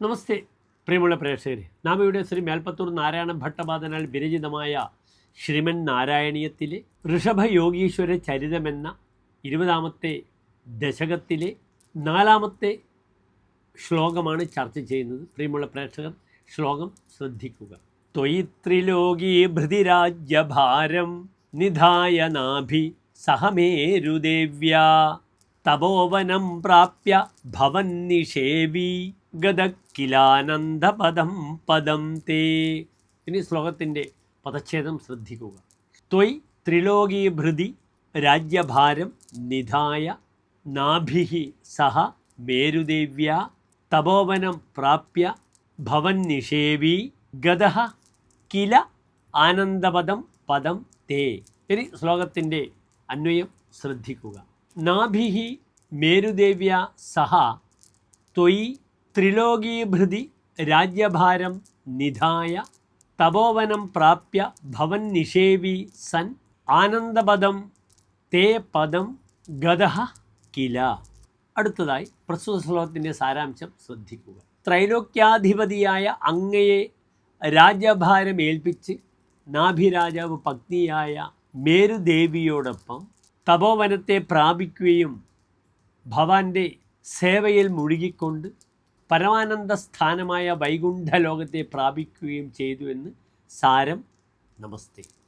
നമസ്തേ പ്രിയമുള്ള പ്രേക്ഷകരെ, നാം ഇവിടെ ശ്രീ മേൽപ്പത്തൂർ നാരായണ ഭട്ടപാദനാൽ വിരചിതമായ ശ്രീമൻ നാരായണീയത്തിലെ ഋഷഭയോഗീശ്വര ചരിതമെന്ന 20ാമത്തെ ദശകത്തിലെ 4ാമത്തെ ശ്ലോകമാണ് ചർച്ച ചെയ്യുന്നത്. പ്രിയമുള്ള പ്രേക്ഷകർ, ശ്ലോകം ശ്രദ്ധിക്കുക. ത്വയി ത്രിലോകീഭൃതിരാജ്യഭാരം നിധായ നാഭി സഹമേരുദേവ്യാ തപോവനം പ്രാപ്യ ഭവൻ നിഷേവി ഗതക്കിലാനന്ദപദം പദം തേ. ഇനി ശ്ലോകത്തിൻ്റെ പദച്ഛേദം ശ്രദ്ധിക്കുക. ത്വയ് ത്രിലോകീഭൃതി രാജ്യഭാരം നിധായ നാഭിഃ സഹ മേരുദേവ്യാ തപോവനം പ്രാപ്യ ഭവൻ നിഷേവി ഗതഃ കില ആനന്ദപദം പദം തേ. ഇനി ശ്ലോകത്തിൻ്റെ അന്വയം ശ്രദ്ധിക്കുക. നാഭിഃ മേരുദേവ്യാ സഹ ത്വയി ത്രിലോകീഭൃതി രാജ്യഭാരം നിധായ തപോവനം പ്രാപ്യ ഭവൻ നിഷേവി സൻ ആനന്ദപദം തേ പദം ഗതഃ കില. അടുത്തതായി പ്രസ്തുത ശ്ലോകത്തിൻ്റെ സാരാംശം ശ്രദ്ധിക്കുക. ത്രൈലോക്യാധിപതിയായ അങ്ങയെ രാജ്യഭാരം ഏൽപ്പിച്ച് നാഭിരാജാവ് പത്നിയായ മേരുദേവിയോടൊപ്പം തപോവനത്തെ പ്രാപിക്കുകയും ഭവാന്റെ സേവയിൽ മുഴുകിക്കൊണ്ട് പരമാനന്ദ സ്ഥാനമായ വൈകുണ്ഠലോകത്തെ പ്രാപിക്കുകയും ചെയ്തു എന്ന് സാരം. നമസ്തേ.